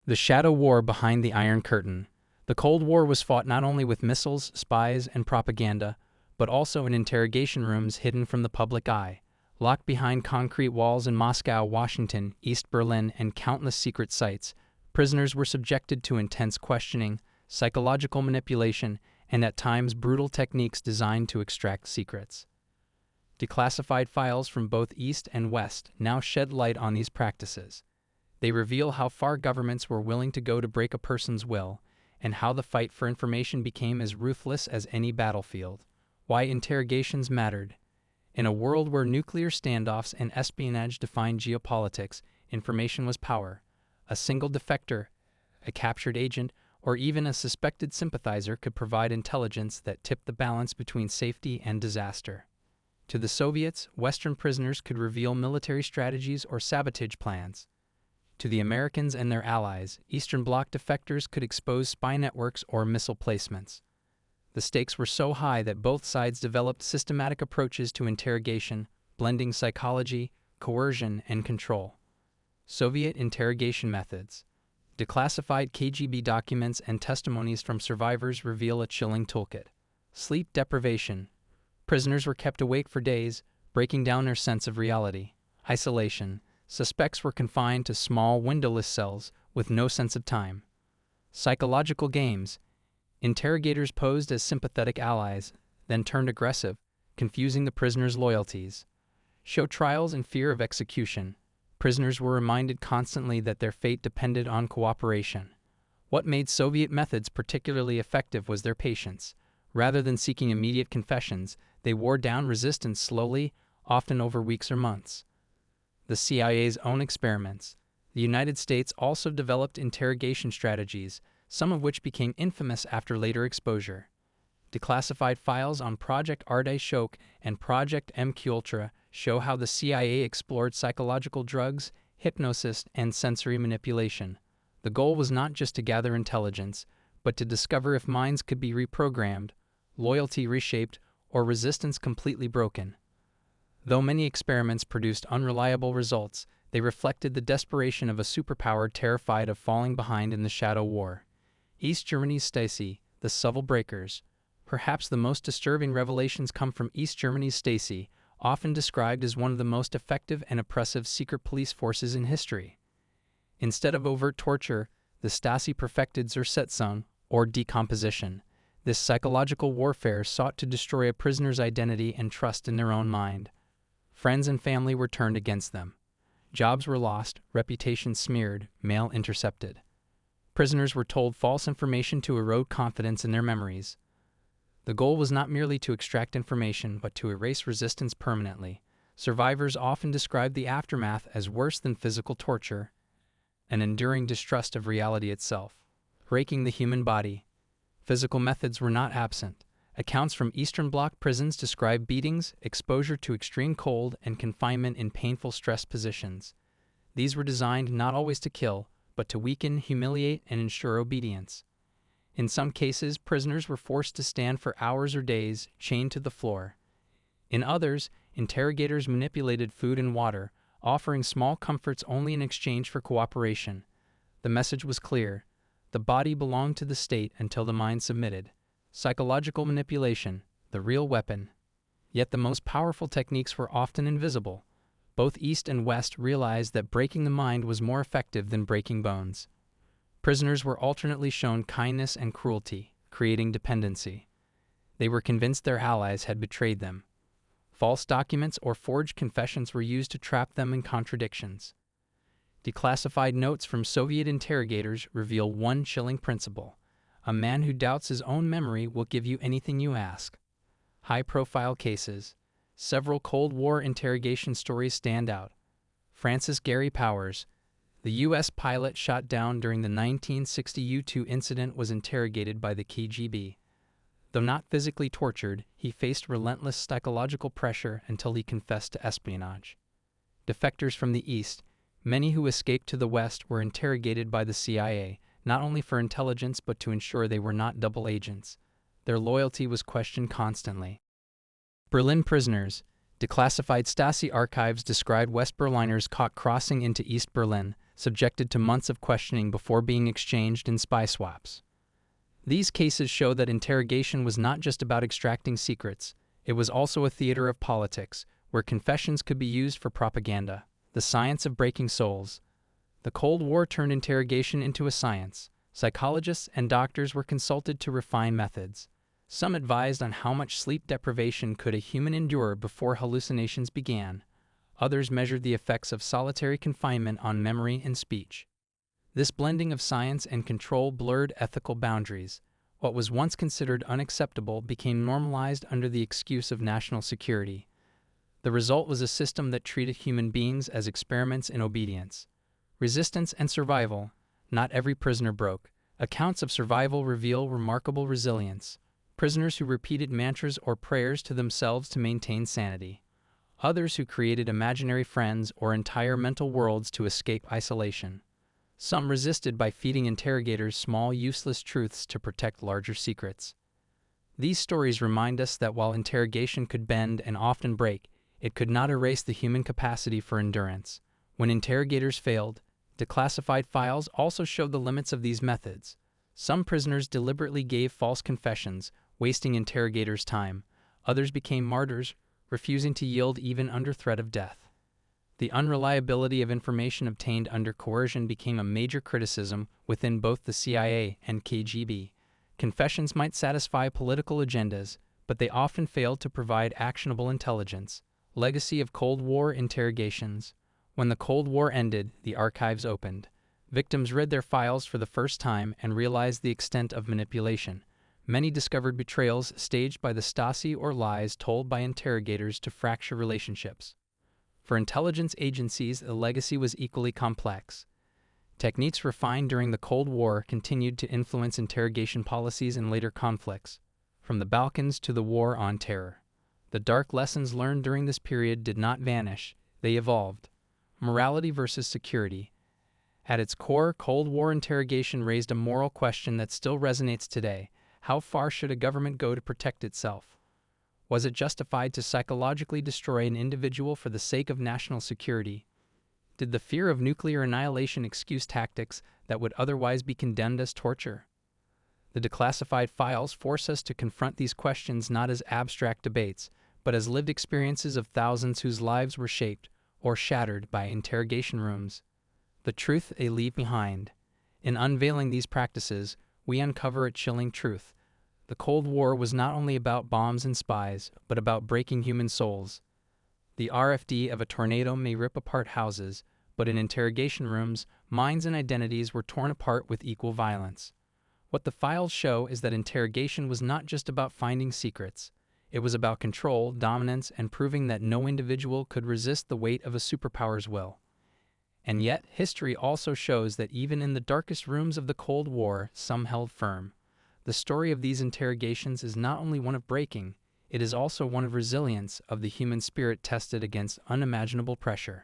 The Shadow War behind the Iron Curtain. The Cold War was fought not only with missiles, spies, and propaganda, but also in interrogation rooms hidden from the public eye, locked behind concrete walls in Moscow, Washington, East Berlin, and countless secret sites. Prisoners were subjected to intense questioning, psychological manipulation, and at times brutal techniques designed to extract secrets. Declassified files from both East and West now shed light on these practices. They reveal how far governments were willing to go to break a person's will, and how the fight for information became as ruthless as any battlefield. Why interrogations mattered. In a world where nuclear standoffs and espionage defined geopolitics, information was power. A single defector, a captured agent, or even a suspected sympathizer could provide intelligence that tipped the balance between safety and disaster. To the Soviets, Western prisoners could reveal military strategies or sabotage plans. To the Americans and their allies, Eastern Bloc defectors could expose spy networks or missile placements. The stakes were so high that both sides developed systematic approaches to interrogation, blending psychology, coercion, and control. Soviet interrogation methods. Declassified KGB documents and testimonies from survivors reveal a chilling toolkit. Sleep deprivation. Prisoners were kept awake for days, breaking down their sense of reality. Isolation. Suspects were confined to small, windowless cells with no sense of time. Psychological games. Interrogators posed as sympathetic allies, then turned aggressive, confusing the prisoners' loyalties. Show trials and fear of execution. Prisoners were reminded constantly that their fate depended on cooperation. What made Soviet methods particularly effective was their patience. Rather than seeking immediate confessions, they wore down resistance slowly, often over weeks or months. The CIA's own experiments. The United States also developed interrogation strategies, some of which became infamous after later exposure. Declassified files on Project Artichoke and Project MKUltra show how the CIA explored psychological drugs, hypnosis, and sensory manipulation. The goal was not just to gather intelligence, but to discover if minds could be reprogrammed, loyalty reshaped, or resistance completely broken. Though many experiments produced unreliable results, they reflected the desperation of a superpower terrified of falling behind in the Shadow War. East Germany's Stasi, the Soviet breakers. Perhaps the most disturbing revelations come from East Germany's Stasi, often described as one of the most effective and oppressive secret police forces in history. Instead of overt torture, the Stasi perfected Zersetzung, or decomposition. This psychological warfare sought to destroy a prisoner's identity and trust in their own mind. Friends and family were turned against them. Jobs were lost, reputations smeared, mail intercepted. Prisoners were told false information to erode confidence in their memories. The goal was not merely to extract information, but to erase resistance permanently. Survivors often described the aftermath as worse than physical torture, an enduring distrust of reality itself. Breaking the human body. Physical methods were not absent. Accounts from Eastern Bloc prisons describe beatings, exposure to extreme cold, and confinement in painful stress positions. These were designed not always to kill, but to weaken, humiliate, and ensure obedience. In some cases, prisoners were forced to stand for hours or days, chained to the floor. In others, interrogators manipulated food and water, offering small comforts only in exchange for cooperation. The message was clear. The body belonged to the state until the mind submitted. Psychological manipulation, the real weapon. Yet the most powerful techniques were often invisible. Both East and West realized that breaking the mind was more effective than breaking bones. Prisoners were alternately shown kindness and cruelty, creating dependency. They were convinced their allies had betrayed them. False documents or forged confessions were used to trap them in contradictions. Declassified notes from Soviet interrogators reveal one chilling principle. A man who doubts his own memory will give you anything you ask. High-profile cases. Several Cold War interrogation stories stand out. Francis Gary Powers, the U.S. pilot shot down during the 1960 U-2 incident, was interrogated by the KGB. Though not physically tortured, he faced relentless psychological pressure until he confessed to espionage. Defectors from the East, many who escaped to the West, were interrogated by the CIA, not only for intelligence but to ensure they were not double agents. Their loyalty was questioned constantly. Berlin prisoners. Declassified Stasi archives describe West Berliners caught crossing into East Berlin, subjected to months of questioning before being exchanged in spy swaps. These cases show that interrogation was not just about extracting secrets, it was also a theater of politics, where confessions could be used for propaganda. The science of breaking souls. The Cold War turned interrogation into a science. Psychologists and doctors were consulted to refine methods. Some advised on how much sleep deprivation could a human endure before hallucinations began. Others measured the effects of solitary confinement on memory and speech. This blending of science and control blurred ethical boundaries. What was once considered unacceptable became normalized under the excuse of national security. The result was a system that treated human beings as experiments in obedience. Resistance and survival. Not every prisoner broke. Accounts of survival reveal remarkable resilience. Prisoners who repeated mantras or prayers to themselves to maintain sanity. Others who created imaginary friends or entire mental worlds to escape isolation. Some resisted by feeding interrogators small, useless truths to protect larger secrets. These stories remind us that while interrogation could bend and often break, it could not erase the human capacity for endurance. When interrogators failed, declassified files also showed the limits of these methods. Some prisoners deliberately gave false confessions, wasting interrogators' time. Others became martyrs, refusing to yield even under threat of death. The unreliability of information obtained under coercion became a major criticism within both the CIA and KGB. Confessions might satisfy political agendas, but they often failed to provide actionable intelligence. Legacy of Cold War interrogations. When the Cold War ended, the archives opened. Victims read their files for the first time and realized the extent of manipulation. Many discovered betrayals staged by the Stasi or lies told by interrogators to fracture relationships. For intelligence agencies, the legacy was equally complex. Techniques refined during the Cold War continued to influence interrogation policies in later conflicts, from the Balkans to the War on Terror. The dark lessons learned during this period did not vanish, they evolved. Morality versus security. At its core, Cold War interrogation raised a moral question that still resonates today. How far should a government go to protect itself? Was it justified to psychologically destroy an individual for the sake of national security? Did the fear of nuclear annihilation excuse tactics that would otherwise be condemned as torture? The declassified files force us to confront these questions not as abstract debates, but as lived experiences of thousands whose lives were shaped or shattered by interrogation rooms. The truth they leave behind. In unveiling these practices, we uncover a chilling truth. The Cold War was not only about bombs and spies, but about breaking human souls. The RFD of a tornado may rip apart houses, but in interrogation rooms, minds and identities were torn apart with equal violence. What the files show is that interrogation was not just about finding secrets. It was about control, dominance, and proving that no individual could resist the weight of a superpower's will. And yet, history also shows that even in the darkest rooms of the Cold War, some held firm. The story of these interrogations is not only one of breaking, it is also one of resilience, of the human spirit tested against unimaginable pressure.